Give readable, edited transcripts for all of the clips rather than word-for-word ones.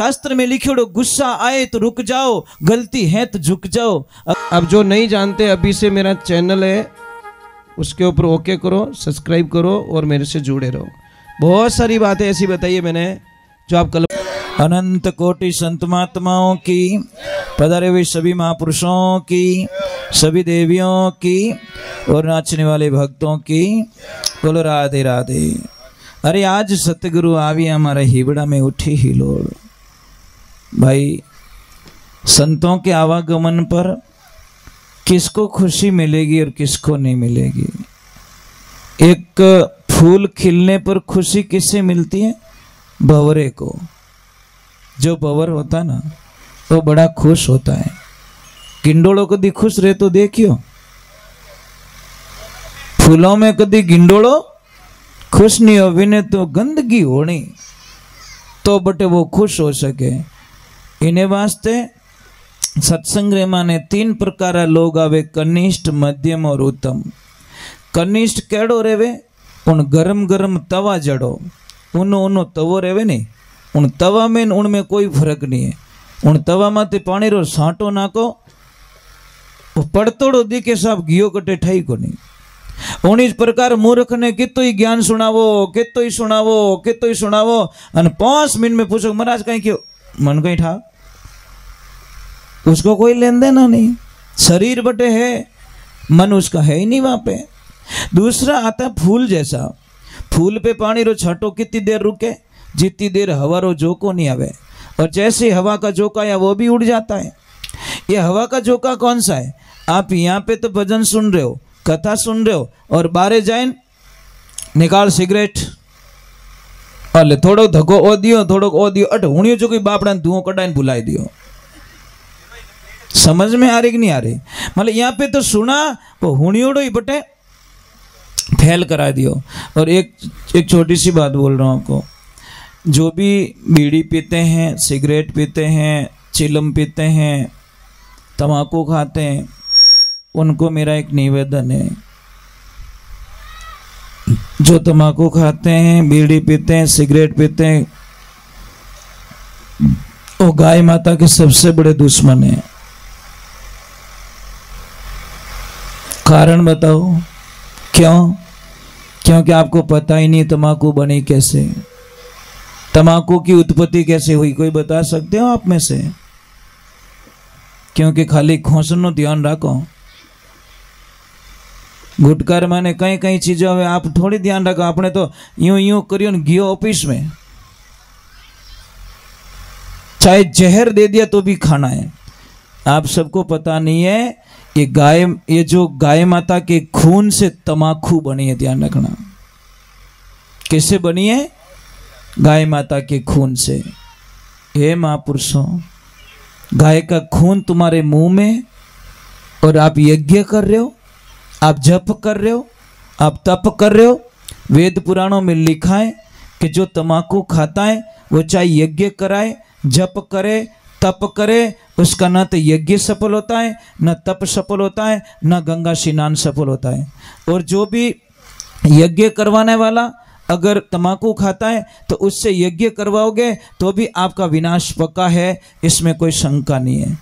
शास्त्र में लिखियोड़ो गुस्सा आए तो रुक जाओ, गलती है तो झुक जाओ। अब जो नहीं जानते अभी से मेरा चैनल है उसके ऊपर ओके करो, सब्सक्राइब करो और मेरे से जुड़े रहो। बहुत सारी बातें ऐसी बताई है मैंने जो आप कल। अनंत कोटि संत महात्माओं की, पधारे हुए सभी महापुरुषों की, सभी देवियों की और नाचने वाले भक्तों की, बोलो राधे राधे। अरे आज सतगुरु आवी हमारे हिबड़ा में उठी ही लोड़। भाई संतों के आवागमन पर किसको खुशी मिलेगी और किसको नहीं मिलेगी। एक फूल खिलने पर खुशी किससे मिलती है? भंवरे को। जो भंवर होता ना वो बड़ा खुश होता है। गिंडोड़ो कदी खुश रहे तो देखियो, फूलों में कदी गिंडोड़ो खुश नहीं हो, विने तो गंदगी होनी तो बटे वो खुश हो सके। इन्हें वास्ते सत्संग रे माने 3 प्रकार लोग आवे, कनिष्ठ, मध्यम और उत्तम। कनिष्ठ केड़ो रेवे? उन गरम गरम तवा जड़ो, उनो तवो रेवे नहीं, उन तवा में उनमें कोई फर्क नहीं है। उन तवा माते पानी रो साटो नाको, वो पड़तोड़ो दी के साहब घियो कटे ठाई को नहीं। उन्नीस प्रकार मूर्ख ने कितो ही ज्ञान सुनावो, कितो ही सुनावो, कितो ही सुनावो, और 5 मिनट में पूछो महाराज कहीं क्यों मन कहीं ठा, उसको कोई लेन देना नहीं। शरीर बटे है, मन उसका है ही नहीं वहां पे। दूसरा आता फूल जैसा, फूल पे पानी रो छाटो कितनी देर रुके, जितनी देर हवा रो झोंको नहीं आवे, और जैसे हवा का झोंका या वो भी उड़ जाता है। ये हवा का झोंका कौन सा है? आप यहाँ पे तो भजन सुन रहे हो, कथा सुन रहे हो, और बारे जाइन निकाल सिगरेट अले थोड़ो धक्को ओ दियो, थोड़ो ओ दियो, अट हुणियो जो कोई बापड़ा धुओं कटाइन भुलाई दियो। समझ में आ रही कि नहीं आ रही? मतलब यहाँ पे तो सुना वो हुणियोड़ो ही बटे फैल करा दियो। और एक छोटी सी बात बोल रहा हूँ आपको, जो भी बीड़ी पीते हैं, सिगरेट पीते हैं, चिलम पीते हैं, तम्बाकू खाते हैं, उनको मेरा एक निवेदन है। जो तम्बाकू खाते हैं, बीड़ी पीते हैं, सिगरेट पीते हैं, वो गाय माता के सबसे बड़े दुश्मन है। कारण बताओ क्यों? क्योंकि आपको पता ही नहीं तम्बाकू बनी कैसे, तम्बाकू की उत्पत्ति कैसे हुई। कोई बता सकते हो आप में से? क्योंकि खाली खोसनो ध्यान रखो, गुटकार माने कई कई चीजों में आप थोड़ी ध्यान रखो। आपने तो यूं यूं करियो गियो ऑफिस में, चाहे जहर दे दिया तो भी खाना है। आप सबको पता नहीं है ये जो गाय माता के खून से तम्बाकू बनी है। ध्यान रखना, किससे बनी है? गाय माता के खून से। हे महापुरुषों, गाय का खून तुम्हारे मुंह में, और आप यज्ञ कर रहे हो, आप जप कर रहे हो, आप तप कर रहे हो। वेद पुराणों में लिखा है कि जो तम्बाकू खाता है वो चाहे यज्ञ कराए, जप करे, तप करे, उसका न तो यज्ञ सफल होता है, न तप सफल होता है, न गंगा स्नान सफल होता है। और जो भी यज्ञ करवाने वाला अगर तम्बाकू खाता है तो उससे यज्ञ करवाओगे तो भी आपका विनाश पक्का है, इसमें कोई शंका नहीं है।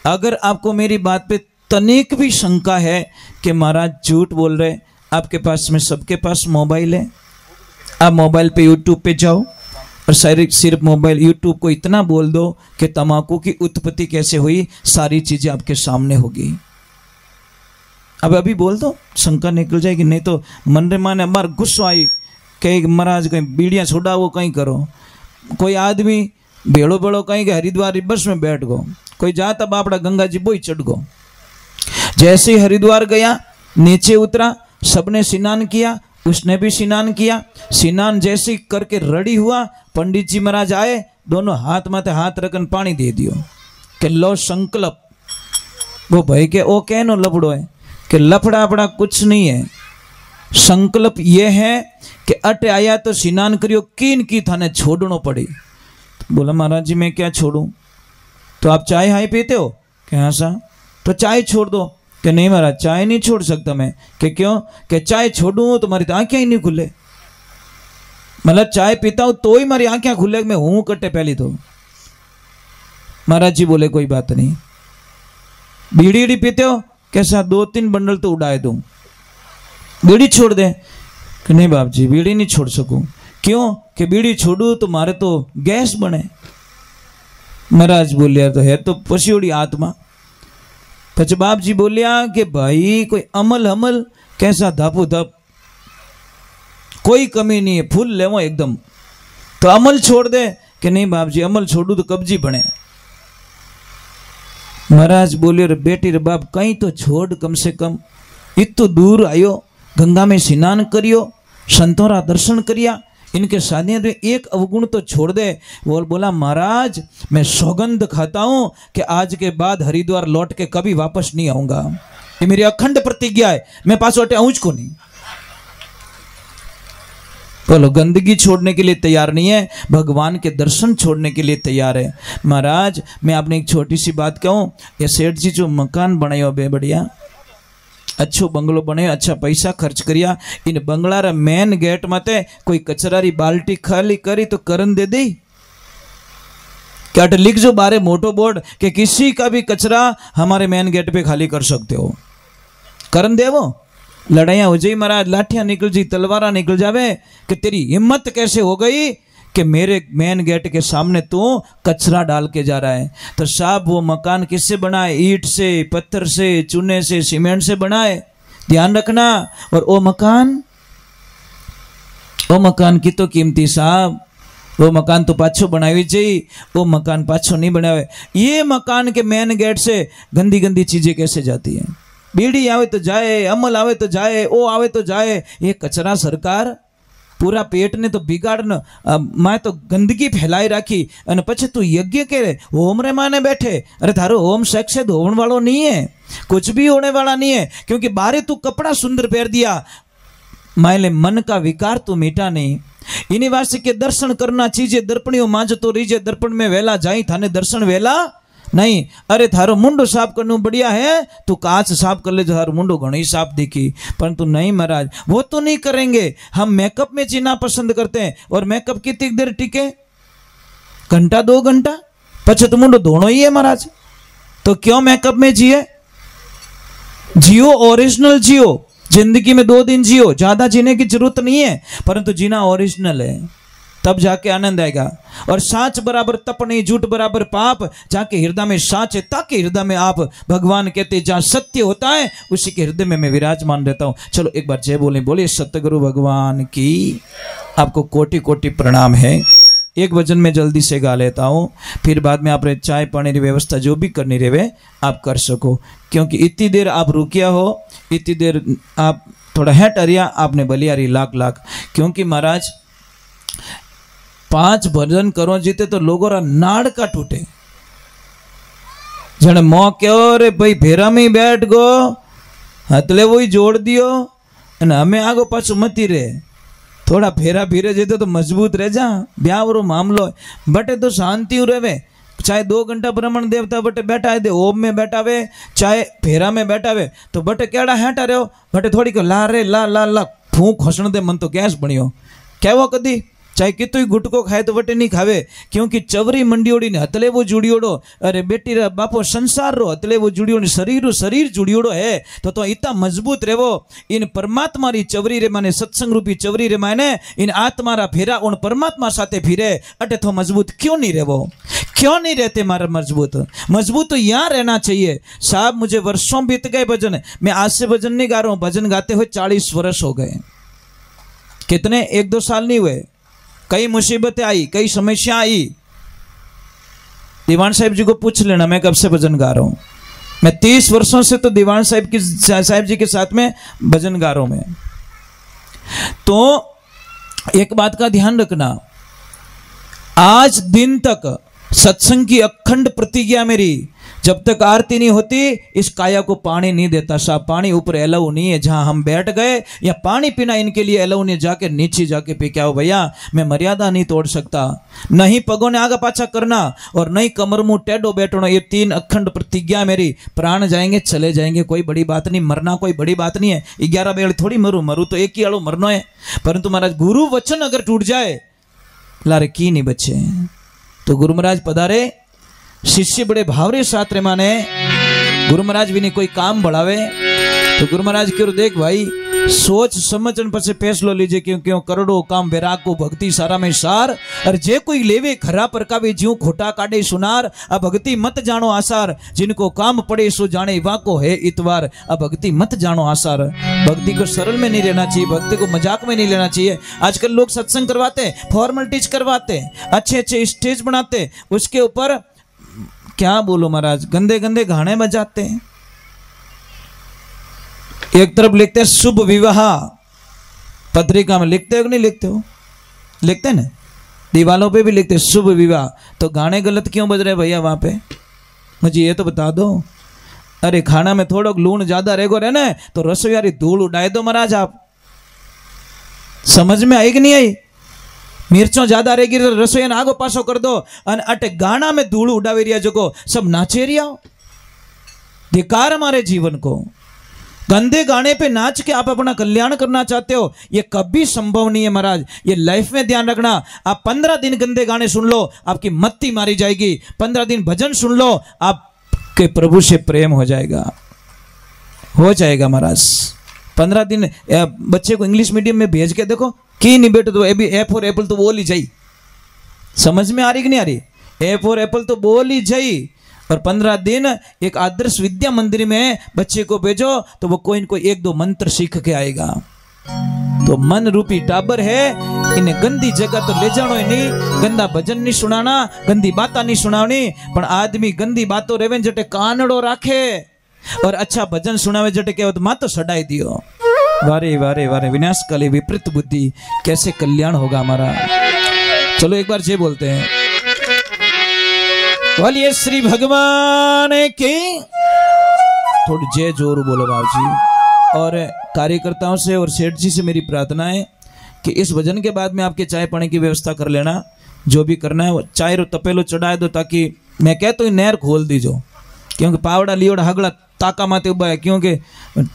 अगर आपको मेरी बात पे तनिक भी शंका है कि महाराज झूठ बोल रहे, आपके पास में सबके पास मोबाइल है, आप मोबाइल पे यूट्यूब पे जाओ और सिर्फ मोबाइल यूट्यूब को इतना बोल दो कि तम्बाकू की उत्पत्ति कैसे हुई, सारी चीजें आपके सामने होगी। अब अभी बोल दो, शंका निकल जाएगी। नहीं तो मन रे माने मार गुस्सा आई कहीं महाराज कहीं बीड़ियाँ छुड़ाओ, कहीं करो। कोई आदमी भेड़ो भेड़ो कहीं के हरिद्वार बस में बैठ गो, कोई जाता बापड़ा गंगा जी बोई चढ़ गो। जैसे ही हरिद्वार गया, नीचे उतरा, सबने स्नान किया, उसने भी स्नान किया। स्नान जैसे करके रेडी हुआ, पंडित जी महाराज आए, दोनों हाथ माथे हाथ रखन पानी दे दियो कि लो संकल्प। वो भाई के ओ कहनो लफड़ो है कि लफड़ा अपड़ा कुछ नहीं है, संकल्प ये है कि अट आया तो स्नान करियो, किन की थाने छोड़नो पड़ी। बोला महाराज जी मैं क्या छोड़ूं? तो आप चाय हाई पीते हो? कि हाँ सा, तो चाय छोड़ दो। कि नहीं महाराज चाय नहीं छोड़ सकता मैं। कि क्यों? कि चाय छोड़ूं तो तुम्हारी तो आंखें ही नहीं खुले। मतलब चाय पीता हूं तो ही मेरी आंखें खुले, मैं हूं कट्टे पहली तो। महाराज जी बोले कोई बात नहीं। बीड़ी बीड़ी पीते हो? कैसा 2-3 बंडल तो उड़ाए दूं, बीड़ी छोड़ दे। कि नहीं बाप जी बीड़ी नहीं छोड़ सकूं। क्यों? कि बीड़ी छोड़ू तो मारे तो गैस बने। महाराज बोलिया तो है तो पछोड़ी आत्मा। પછી બાપજી બોલ્યા કે ભાઈ કોઈ અમલ અમલ कैसा धापो धप, कोई कमी नहीं है, फुल लेवो एकदम, तो अमल छोड़ दे। कि नहीं बाप जी अमल छोड़ू तो कब्जी बने। महाराज बोले रे बेटी रे बाप कहीं तो छोड़, कम से कम इतो दूर आयो, गंगा में स्नान करियो, संतोरा दर्शन करिया, इनके सानिध्य में एक अवगुण तो छोड़ दे। वो बोला महाराज मैं सौगंध खाता हूं कि आज के बाद हरिद्वार लौट के कभी वापस नहीं आऊंगा, ये मेरी अखंड प्रतिज्ञा है, मैं पासो हटे आऊंच को नहीं। बोलो गंदगी छोड़ने के लिए तैयार नहीं है, भगवान के दर्शन छोड़ने के लिए तैयार है। महाराज मैं आपने एक छोटी सी बात कहूं, ये सेठ जी जो मकान बनायो बे बढ़िया अच्छो बंगलो बने, अच्छा पैसा खर्च करिया, इन बंगला रा मेन गेट माते कोई कचरारी बाल्टी खाली करी तो करन दे दी। क्या लिख जो बारे मोटो बोर्ड कि किसी का भी कचरा हमारे मेन गेट पे खाली कर सकते हो, करन दे। वो लड़ाइयां हो जाई महाराज, लाठियां निकल जी, तलवारा निकल जावे कि तेरी हिम्मत कैसे हो गई कि मेरे मेन गेट के सामने तू कचरा डाल के जा रहा है। तो साहब वो मकान किससे बनाए? ईंट से, पत्थर से, चूने से, सीमेंट से बनाए, ध्यान रखना। और वो मकान की तो कीमती साहब, वो मकान तो पाछो बनावी चाहिए, वो मकान पाछो नहीं बनावे। ये मकान के मेन गेट से गंदी गंदी चीजें कैसे जाती है? बीड़ी आवे तो जाए, अमल आवे तो जाए, ओ आवे तो जाए, ये कचरा सरकार पूरा पेट ने तो बिगाड़न, मैं तो गंदगी फैलाई राखी। अने पछे तू यज्ञ करे होम रे माने बैठे, अरे थारो होम सक्सेस होने वालों नहीं है, कुछ भी होने वाला नहीं है, क्योंकि बारे तू कपड़ा सुंदर पहन दिया, मायले मन का विकार तू मिटा नहीं। इन्हीं वास्ते के दर्शन करना चीजे दर्पणियों मांझ तो रीजे, दर्पण में वेला जाई थाने दर्शन वेला नहीं। अरे थारो मुंडो साफ करना बढ़िया है, तू कांच साफ कर ले, थारो मुंडो घणी साफ दिखी, परंतु नहीं महाराज वो तो नहीं करेंगे। हम मेकअप में जीना पसंद करते हैं, और मेकअप कितनी देर टिके? घंटा 2 घंटा, पछे तो मुंडो धोनो ही है महाराज। तो क्यों मेकअप में जिए? जियो ओरिजिनल जियो, जिंदगी में 2 दिन जियो, ज्यादा जीने की जरूरत नहीं है, परंतु जीना ओरिजिनल है, तब जाके आनंद आएगा। और साच बराबर तप नहीं, झूठ बराबर पाप, जाके हृदय में साच है ताकि हृदय में आप, भगवान कहते जहां सत्य होता है उसी के हृदय में मैं विराजमान रहता हूं। चलो एक बार जय बोले, बोले सतगुरु भगवान की। आपको कोटि कोटि प्रणाम है। एक भजन में जल्दी से गा लेता हूं, फिर बाद में आप चाय पानी की व्यवस्था जो भी करनी रहे आप कर सको, क्योंकि इतनी देर आप रुकिया हो, इतनी देर आप थोड़ा हैट अरिया आपने बलियारी लाख लाख, क्योंकि महाराज 5 भजन करो जीते तो लोगों रा नाड़ का टूटे। जने मो क्यों रे भाई फेरा में ही बैठ गो, हतले वो ही जोड़ दियो, अने हमें आगो पाछो मती रे, थोड़ा फेरा फिरे जीते तो मजबूत रह जा। ब्यावरो मामलो बटे तो शांति रहे, चाहे 2 घंटा ब्राह्मण देवता बटे बैठा है, ओम में बैठा हुए, चाहे फेरा में बैठा हुए, तो बटे केड़ा हैटा रहो, बटे थोड़ी को ला रे ला ला ला फूंक हसण दे, मन तो गैस बनियो क्या वो कदी, चाहे कितोई गुटको खाए तो बटे नहीं खावे, क्योंकि चवरी मंडियोड़ी ने हतले वो जुड़ियोड़ो, अरे बेटी रा बापो संसार रो हतले वो जुड़ियोड़ी, शरीर जुड़ियोड़ो है, तो इतना मजबूत रेवो। इन परमात्मा री चवरी रे माने, सत्संग रूपी चवरी रे माने इन आत्मा रा फेरा उन परमात्मा साथे फिरे, अटे तो मजबूत क्यों नहीं रेवो? क्यों नहीं रहते मारा मजबूत? मजबूत तो यहाँ रहना चाहिए साहब। मुझे वर्षों बीत गए भजन, मैं आज से भजन नहीं गा रहा हूँ, भजन गाते हुए 40 वर्ष हो गए। कितने? 1-2 साल नहीं हुए। कई मुसीबतें आई, कई समस्या आई। दीवान साहिब जी को पूछ लेना मैं कब से भजन गा रहा हूं। मैं 30 वर्षों से तो दीवान साहिब जी के साथ में भजन गा रहा हूं मैं। तो एक बात का ध्यान रखना, आज दिन तक सत्संग की अखंड प्रतिज्ञा मेरी, जब तक आरती नहीं होती इस काया को पानी नहीं देता साहब। पानी ऊपर अलाउ नहीं है, जहां हम बैठ गए या पानी पीना इनके लिए अलाउ नहीं, जाके नीचे जाके पी के आओ भैया। मैं मर्यादा नहीं तोड़ सकता, नहीं पगों ने आगा पाछा करना और नहीं कमर मुंह टेढ़ो बैठना। ये 3 अखंड प्रतिज्ञा मेरी। प्राण जाएंगे चले जाएंगे, कोई बड़ी बात नहीं, मरना कोई बड़ी बात नहीं है। 11 बेल थोड़ी मरू तो एक ही आड़ो मरनो है, परंतु महाराज गुरु वचन अगर टूट जाए लारे की नहीं बचे। तो गुरु महाराज पधारे, शिष्य बड़े भावरे साथ रे माने गुरु महाराज भी ने कोई काम बढ़ावे तो गुरु महाराज क्यों देख भाई सोच समझन पर फैसलो लीजिए क्यों करोड़ों काम बैराग को भक्ति सारा में सार और जे कोई लेवे खरा परकावे ज्यों खोटा काटे सुनार आ भक्ति मत जानो आसार जिनको काम पड़े सो जाने वाको है इतवार आ भक्ति मत जानो आसार। भक्ति को सरल में नहीं रहना चाहिए, भक्ति को मजाक में नहीं लेना चाहिए। आजकल लोग सत्संग करवाते, फॉर्मेलिटीज करवाते, अच्छे अच्छे स्टेज बनाते, उसके ऊपर क्या बोलो महाराज गंदे गंदे गाने बजाते हैं। एक तरफ लिखते हैं शुभ विवाह, पत्रिका में लिखते हो कि नहीं लिखते हो? लिखते हैं ना, दीवालों पे भी लिखते हैं शुभ विवाह। तो गाने गलत क्यों बज रहे भैया वहां पे? मुझे ये तो बता दो। अरे खाना में थोड़ा लूण ज्यादा रहेगो रहे ना तो रसोईयारी धूल उड़ाए दो महाराज। आप समझ में आई कि नहीं आई? मिर्चों ज्यादा रहेगी तो रसोईया ने आगो पासो कर दो। अटे गाना में धूल उड़ावी रिया जो को सब नाचे रिया। धिकार हमारे जीवन को। गंदे गाने पे नाच के आप अपना कल्याण करना चाहते हो, ये कभी संभव नहीं है महाराज। ये लाइफ में ध्यान रखना। आप 15 दिन गंदे गाने सुन लो, आपकी मत्ती मारी जाएगी। 15 दिन भजन सुन लो, आपके प्रभु से प्रेम हो जाएगा महाराज। 15 दिन बच्चे को इंग्लिश मीडियम में भेज के देखो कि नहीं बेटे तो ए फॉर एप्पल तो बोल ही जाई। समझ में आ रही कि नहीं आ रही? ए फॉर एप्पल तो बोल ही जाई। और 15 दिन एक आदर्श विद्या मंदिर में बच्चे को भेजो तो वो कोई न कोई 1-2 मंत्र सीख के आएगा। तो मन रूपी टाबर है, इन्हें गंदी जगह तो ले जानो ही नहीं। गंदा भजन नहीं सुनाना, गंदी बातें नहीं सुनावनी। पर आदमी गंदी बातों रेवे जटे कानड़ो राखे और अच्छा भजन सुनावे जटे के मातो सड़ाई दियो। वारे वारे वारे विनाशकाली विपरीत बुद्धि, कैसे कल्याण होगा हमारा। चलो एक बार जे बोलते हैं बोलिए श्री भगवान की। थोड़ी जय जोर बोलो बाबू जी। और कार्यकर्ताओं से और सेठ जी से मेरी प्रार्थना है कि इस भजन के बाद में आपके चाय पानी की व्यवस्था कर लेना। जो भी करना है वो चाय रो तपेलो चढ़ाए दो, ताकि मैं कहता हूँ नहर खोल दीजो। क्योंकि पावड़ा लियोड़ा हगड़ा ताका माते उबा है, क्योंकि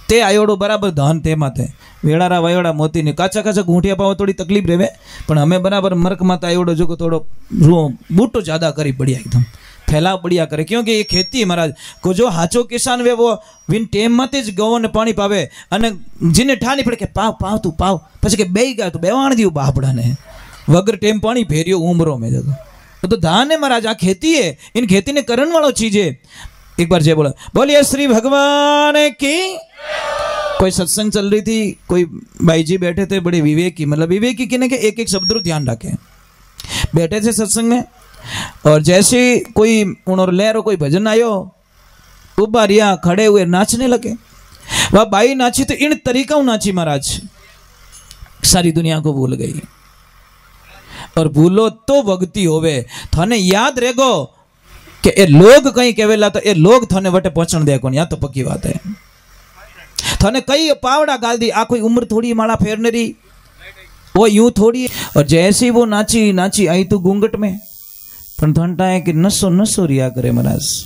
ते आयोड़ो बराबर धान ते माते वेड़ारा वयोड़ा मोती ने काचा काचा घूंटिया पाव थोड़ी तकलीफ रहे। पण हमें बराबर मरक माता आयोड़ो जो को थोड़ो बूटो ज्यादा करी बढ़िया एकदम फैलाव बढ़िया करे। क्योंकि ये खेती है महाराज को जो हाचो किसान वे वो विन टेम माते ज गवो ने पानी पावे अने जिने ठानी पड़े के पाव पाव तू पाव પછી કે બેઈ ગયા તો બેવાણ દીયું બાપડાને વગર ટેમ પાણી ફેર્યો ઉમરો में जगह तो धान है महाराज। आ खेती है, इन खेती ने करण वालो चीज है। एक बार जय बोला बोलिए श्री भगवान की। कोई सत्संग चल रही थी, कोई भाई जी बैठे थे बड़े विवेकी, मतलब विवेकी किने के एक एक शब्द रो ध्यान रखे। बैठे थे सत्संग में और जैसे कोई उन्होंने लहरों कोई भजन आयो उबा रिया खड़े हुए नाचने लगे। वह बाई नाची तो इन तरीका नाची महाराज, सारी दुनिया को भूल गई। और भूलो तो भक्ति होवे। थाने याद रहेगो कि ये लोग कहीं कहेला तो ये लोग थाने वटे पहुंचण दे कोन, या तो पक्की बात है। थाने कई पावड़ा गाल दी, आ कोई उम्र थोड़ी माला फेरने रही, वो यूं थोड़ी। और जैसे वो नाची नाची आई तो घूंघट में, पर थनटा है कि नसो नसो रिया करे महाराज।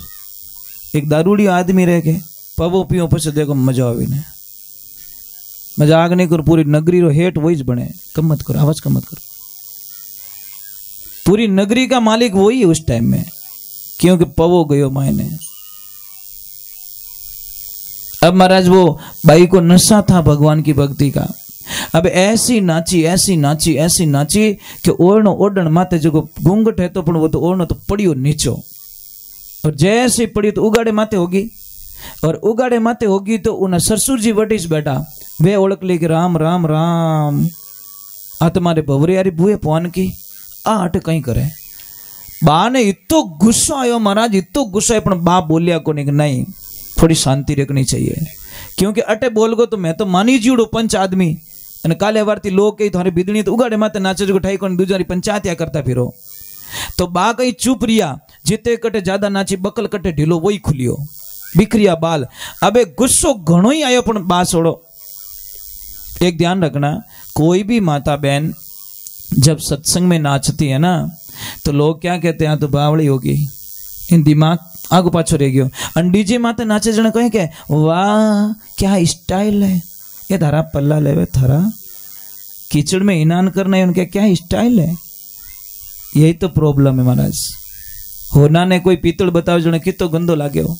एक दारूड़ी आदमी रह के पवो पियो पछे देखो मजा आवे ने। मजाक नहीं करो, पूरी नगरी रो हेठ वही ज बने। कम मत करो, आवाज कम मत करो। पूरी नगरी का मालिक वही है उस टाइम में, क्योंकि पवो गयो मायने। अब महाराज वो बाई को नशा था भगवान की भक्ति का। अब ऐसी नाची ऐसी नाची ऐसी नाची कि ओढ़नो ओढ़न माते जो घूंघट है तो वो तो ओढ़नो तो पड़ियो नीचो। और जैसे पड़ी तो उगाड़े माते होगी, और उगाड़े माते होगी तो उन सरसुर जी वटिस बैठा वे ओळख ले कि राम राम राम आ तुम्हारे भवरे यारी बुए पवन की आ हट कहीं करे। बा ने इतो गुस्सो आयो महाराज, इतो गुस्सो है, पण बा बोलिया को नहीं थोड़ी शांति रखनी चाहिए। क्योंकि अटे बोल गो तो मैं तो मानी जीवड़ो पंच आदमी અને કાલે વારથી લોક કઈ થારી બીદણી તો ઉગાડે માતે નાચે જો ઠાઈ કોણ દુજારી પંચાયત કરતા ફીરો તો બા કઈ ચૂપ रिया जीते कटे ज्यादा नाची बकल कटे ढीलो वही खुलियो बिखरिया बाल। अबे गुस्सो घणो ही आयो पण बा छोड़ो। एक ध्यान रखना, कोई भी माता बहन जब सत्संग में नाचती है ना तो लोग क्या कहते हैं, तो बावड़ी होगी, इन दिमाग आगो पाछो रह गयो। डीजे माते नाचे जने कहे के वाह क्या स्टाइल है, ये धारा पल्ला लेवे थारा कीचड़ में इनान करना है, उनके क्या स्टाइल है। यही तो प्रॉब्लम है महाराज। होना ने कोई पीतल बताओ जने कितो गंदो लाग्यो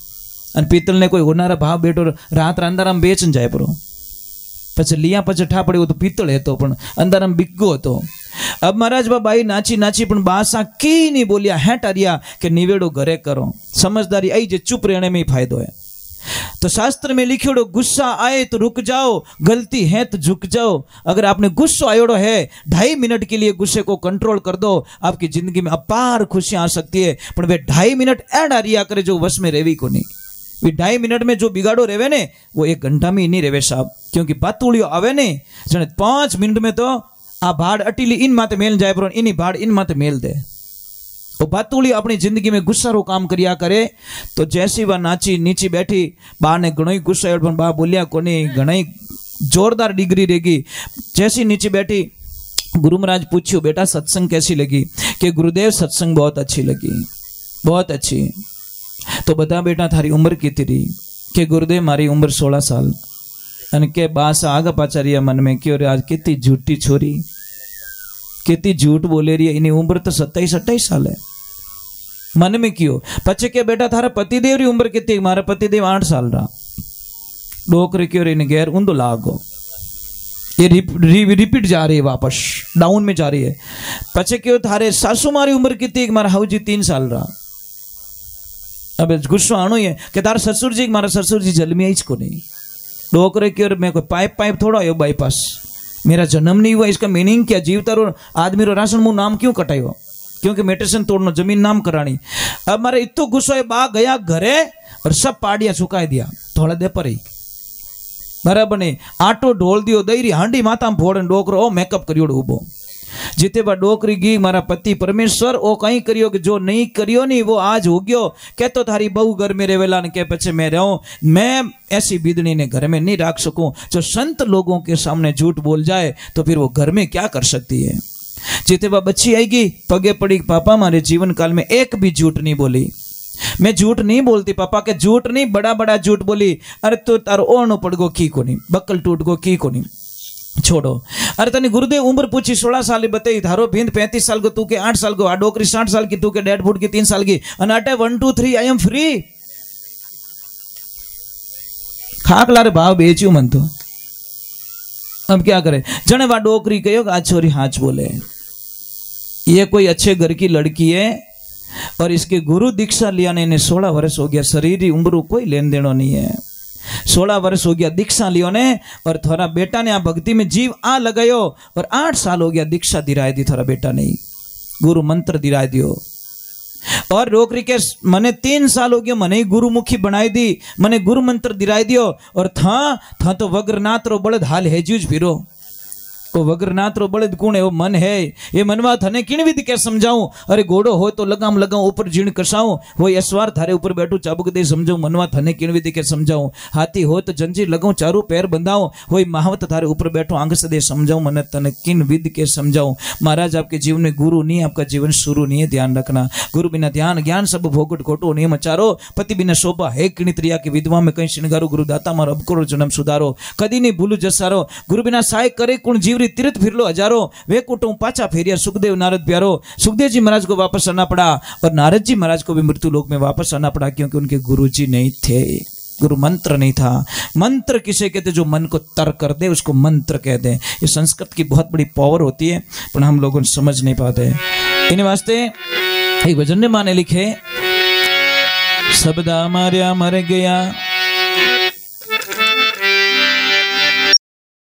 अन पीतल ने कोई होनारा भाव बेटो रात अंधाराम बेचन जाए परो पछी लिया पछी ठा पड़े तो पीतल हेतो पण अंधाराम बिग्गो हतो। अब महाराज बाई नाची नाची पण बासा की नहीं बोलिया हेट आरिया के निवेड़ो घरे करो समझदारी आई जे चुप रहने में ही फायदो है। तो शास्त्र में लिखियोड़ो गुस्सा आए तो रुक जाओ, गलती है तो झुक जाओ। अगर आपने गुस्सा आयोड़ो है 2.5 मिनट के लिए गुस्से को कंट्रोल कर दो, आपकी जिंदगी में अपार खुशियां आ सकती है। पर वे 2.5 मिनट एड आरिया करे जो वश में रेवी को नहीं। वे 2.5 मिनट में जो बिगाड़ो रेवे ने वो 1 घंटा में ही नहीं रेवे साहब, क्योंकि बातुड़ियो आवे ने जने 5 मिनट में तो आ भाड़ अटीली इन माते मेल जाए पर इनी भाड़ इन माते मेल दे। तो बातुड़ी अपनी जिंदगी में गुस्सा रो काम करिया करे। तो जैसी वह नाची नीचे बैठी बा ने घणो ही गुस्सा पण बा बोलिया कोनी घणो ही जोरदार डिग्री रहेगी। जैसी नीचे बैठी गुरु महाराज पूछियो बेटा सत्संग कैसी लगी? कि गुरुदेव सत्संग बहुत अच्छी लगी, बहुत अच्छी। तो बता बेटा थारी उम्र कितनी रही? कि गुरुदेव मारी उम्र 16 साल। अन के बास आगा पाचारिया मन में क्यों रे आज कितनी झूठी छोरी, कितनी झूठ बोले रही है, इनी उम्र तो 27-28 साल है। मन में क्यों पचे के बेटा थारा पतिदेव री उम्र कितनी? मारा पतिदेव 8 साल रहा। डोकरे क्यों रे गैर उन्दो लागो ये रिपीट जा रही है, वापस डाउन में जा रही है। पचे क्यों थारे सासू मारी उम्र कितनी? मारा हाउजी 3 साल रहा। अब गुस्सा आनो ही है कि तारा ससुर जी मारा ससुर जी जल में आई को नहीं। डोकरे क्यों मैं कोई पाइप थोड़ा आयो बाईपास, मेरा जन्म नहीं हुआ इसका मीनिंग क्या? जीवता रो आदमी रो राशन मुंह नाम क्यों कटायो? क्योंकि मेटेशन तोड़ना जमीन नाम करानी। अब मारे इतो गुस्सा है बा गया घरे और सब पाड़िया चुका दिया थोड़ा दे पर ही बराबर ने आटो ढोल दियो दईरी हांडी माता में फोड़न डोकरो ओ मेकअप करियो उबो। जिते बा डोकरी गी मारा पति परमेश्वर ओ कहीं करियो कि जो नहीं करियो नहीं वो आज हो गयो। कह तो थारी बहू घर में रेवेला ने के पीछे मैं रहूं, मैं ऐसी बिदनी ने घर में नहीं रख सकूं। जो संत लोगों के सामने झूठ बोल जाए तो फिर वो घर में क्या कर सकती है? जिते बा बच्ची आएगी पगे पड़ी पापा मारे जीवन काल में एक भी झूठ नहीं बोली, मैं झूठ नहीं बोलती पापा के, झूठ नहीं बड़ा बड़ा झूठ बोली। अरे तो तारो ओणो पड़ गो की को नहीं, बक्कल टूट गो की को नहीं, छोड़ो। अरे तने गुरुदेव उम्र पूछी 16 साल बताई, थारो भिंद 35 साल को, तू के 8 साल को, आ डोकरी 60 साल की, तू के 1.5 फुट की 3 साल की, अनाटे 1 2 3 आई एम फ्री। खाक लारे भाव बेच्यू मन तो अब क्या करे? जने वा डोकरी कहो आज छोरी हाच बोले, ये कोई अच्छे घर की लड़की है और इसके गुरु दीक्षा लिया ने 16 वर्ष हो गया, शरीर उम्र कोई लेन देनो नहीं है। 16 वर्ष हो गया दीक्षा लियो ने और थोड़ा बेटा ने आ भक्ति में जीव आ लगायो और 8 साल हो गया दीक्षा दिराए दी थोड़ा बेटा ने गुरु मंत्र दिराए दियो। और रोकरी के मने 3 साल हो गया मने गुरुमुखी बनाई दी, मने गुरु मंत्र दिराई दियो। और था तो वग्रनाथ रो बड़द हाल हेजूज फिरो। वो वग्रनाथ रो बड़द कौन है? वो मन है। ये मनवा थने किन विधि के समझाऊं? अरे घोड़ो हो तो लगाम लगाऊं ऊपर जीण कसाऊं, वो यसवार थारे ऊपर बैठू चाबुक दे समझाऊं, मनवा थने किन विधि के समझाऊं। हाथी हो तो जंजीर लगाऊं चारों पैर बंधाऊं, वो महावत थारे ऊपर बैठो आंग से दे समझाऊं, मन तने किन विधि के समझाऊं। महाराज आपके जीवन में गुरु नहीं, आपका जीवन शुरू नहीं है, ध्यान रखना। गुरु बिना ध्यान ज्ञान सब भोगट खोटो नियम चारो, पति बिना शोभा है किणित्रिया की विधवा में कहीं श्रृंगारो, गुरुदाता मारो अब करो जन्म सुधारो, कदी नहीं भूलू जसारो। गुरु बिना सहाय करे कुण जीव तीर्थ फिर लो हजारों, वे कुटुंब पाचा फेरिया सुखदेव नारद प्यारो। सुखदेव जी महाराज को वापस आना पड़ा और नारद जी महाराज को भी मृत्यु लोक में वापस आना पड़ा, क्योंकि उनके गुरु जी नहीं थे, गुरु मंत्र नहीं था। मंत्र किसे कहते? जो मन को तर कर दे उसको मंत्र कहते हैं। ये संस्कृत की बहुत बड़ी पावर होती है पर हम लोगों समझ नहीं पाते। इन वास्ते एक भजन ने माने लिखे, शब्दा मार्या मर गया